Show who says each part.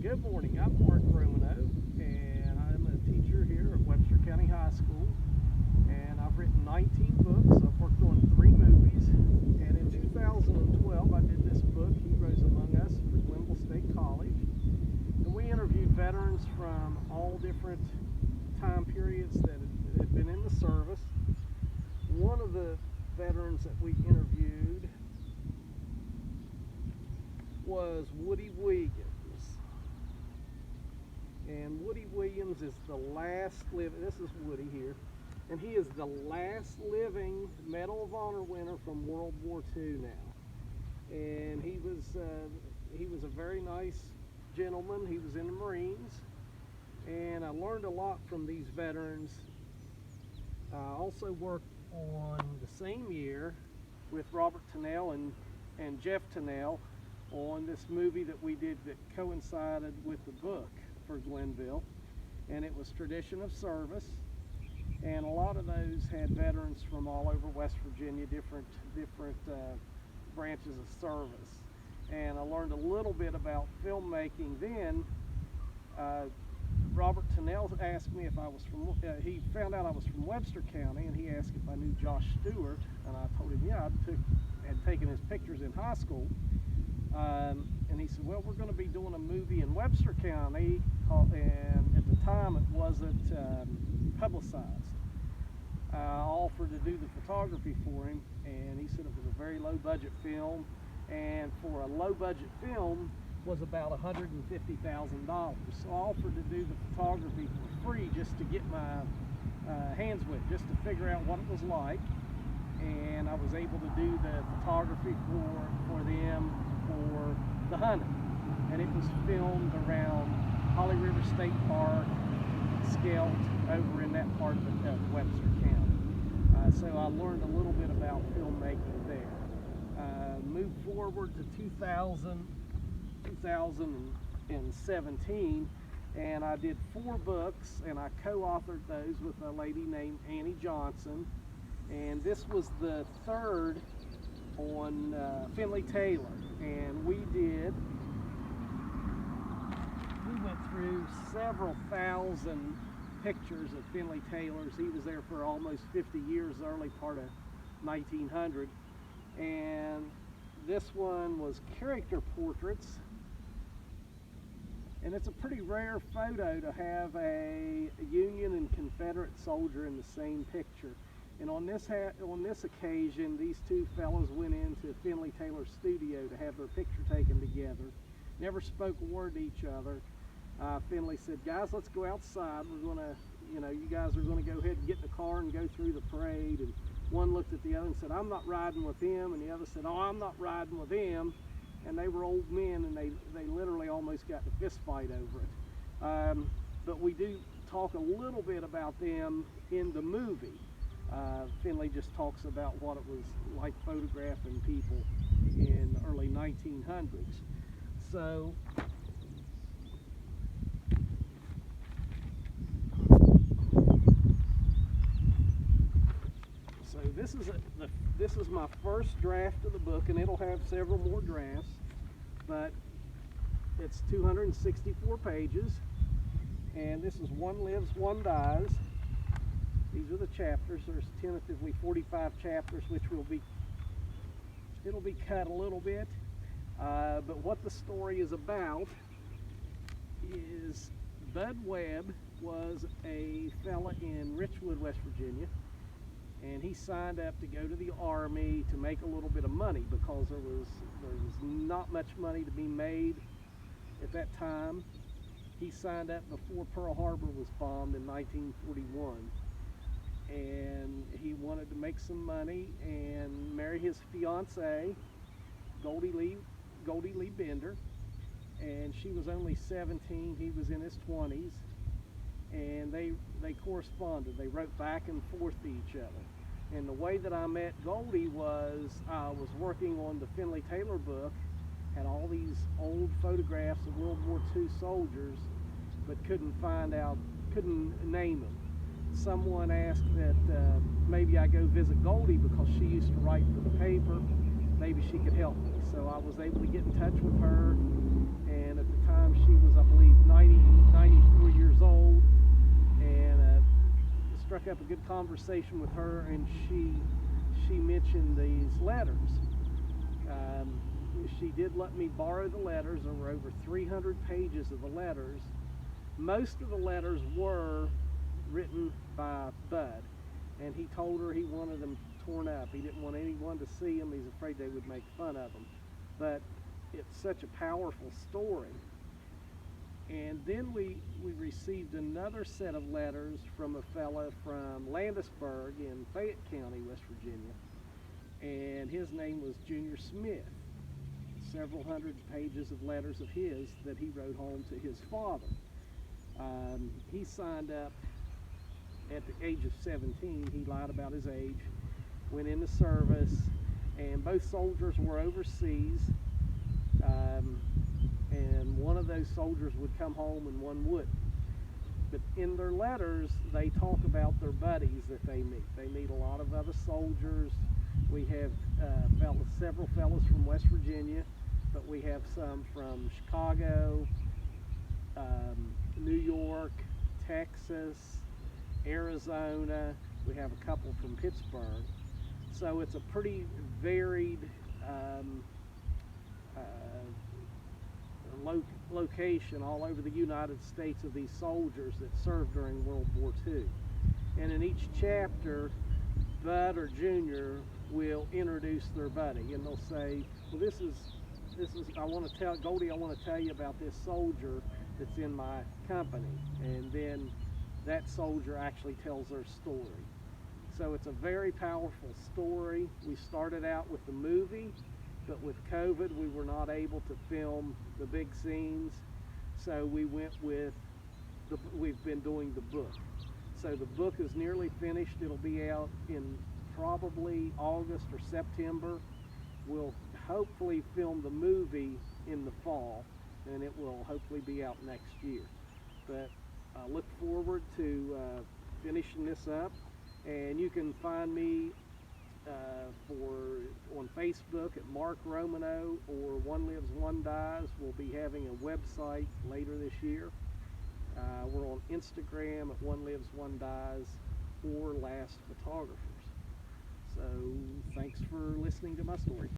Speaker 1: Good morning, I'm Mark Romano, and I'm a teacher here at Webster County High School, and I've written 19 books. I've worked on 3 movies, and in 2012 I did this book, Heroes Among Us, for Glenville State College, and we interviewed veterans from all different time periods that had been in the service. One of the veterans that we interviewed was Woody Williams. And Woody Williams is the last living, this is Woody here, and he is the last living Medal of Honor winner from World War II now. And he was a very nice gentleman. He was in the Marines, and I learned a lot from these veterans. I also worked on the same year with Robert Tennell and Jeff Tennell on this movie that we did that coincided with the book for Glenville, and it was Tradition of Service, and a lot of those had veterans from all over West Virginia, different branches of service. And I learned a little bit about filmmaking then. Robert Tennell asked me if I was from, he found out I was from Webster County, and he asked if I knew Josh Stewart, and I told him, yeah, I had taken his pictures in high school. And he said, well, we're going to be doing a movie in Webster County, and at the time it wasn't publicized. I offered to do the photography for him, and he said it was a very low budget film, and for a low budget film was about $150,000. So I offered to do the photography for free just to get my hands wet, just to figure out what it was like. And I was able to do the photography for them for the hunting, and it was filmed around Holly River State Park, Skelt, over in that part of Webster County. So I learned a little bit about filmmaking there. Moved forward to 2017, and I did 4 books, and I co-authored those with a lady named Annie Johnson, and this was the 3rd on Finley Taylor. And we went through several thousand pictures of Finley Taylor's. He was there for almost 50 years, the early part of 1900. And this one was character portraits. And it's a pretty rare photo to have a Union and Confederate soldier in the same picture. And on this occasion, these 2 fellows went into Finley Taylor's studio to have their picture taken together. Never spoke a word to each other. Finley said, guys, let's go outside. We're gonna, you guys are gonna go ahead and get in the car and go through the parade. And one looked at the other and said, I'm not riding with him. And the other said, oh, I'm not riding with him. And they were old men, and they literally almost got in a fist fight over it. But we do talk a little bit about them in the movie. Finley just talks about what it was like photographing people in the early 1900s. So this is my first draft of the book, and it'll have several more drafts, but it's 264 pages, and this is One Lives, One Dies. These are the chapters. There's tentatively 45 chapters, which it'll be cut a little bit. But what the story is about is Bud Webb was a fella in Richwood, West Virginia, and he signed up to go to the Army to make a little bit of money, because there was not much money to be made at that time. He signed up before Pearl Harbor was bombed in 1941. And he wanted to make some money and marry his fiancée, Goldie Lee Bender, and she was only 17, he was in his 20s, and they corresponded. They wrote back and forth to each other. And the way that I met Goldie was, I was working on the Finley Taylor book, had all these old photographs of World War II soldiers, but couldn't name them. Someone asked that maybe I go visit Goldie because she used to write for the paper. Maybe she could help me. So I was able to get in touch with her, and at the time she was, I believe, struck up a good conversation with her, and she mentioned these letters. She did let me borrow the letters. There were over 300 pages of the letters. Most of the letters were written by Bud, and he told her he wanted them torn up. He didn't want anyone to see them. He's afraid they would make fun of them. But it's such a powerful story. And then we received another set of letters from a fellow from Landisburg in Fayette County, West Virginia, and his name was Junior Smith. Several hundred pages of letters of his that he wrote home to his father. He signed up at the age of 17. He lied about his age, went into service, and both soldiers were overseas. And one of those soldiers would come home and one wouldn't. But in their letters, they talk about their buddies that they meet. They meet a lot of other soldiers. We have several fellows from West Virginia, but we have some from Chicago, New York, Texas, Arizona. We have a couple from Pittsburgh. So it's a pretty varied location all over the United States of these soldiers that served during World War II. And in each chapter, Bud or Junior will introduce their buddy, and they'll say, well, this is I want to tell Goldie, I want to tell you about this soldier that's in my company. And then that soldier actually tells their story. So it's a very powerful story. We started out with the movie, but with COVID, we were not able to film the big scenes. So we went with, we've been doing the book. So the book is nearly finished. It'll be out in probably August or September. We'll hopefully film the movie in the fall, and it will hopefully be out next year. But I look forward to finishing this up, and you can find me on Facebook at Mark Romano or One Lives, One Dies. We'll be having a website later this year. We're on Instagram at One Lives, One Dies or Last Photographers. So thanks for listening to my story.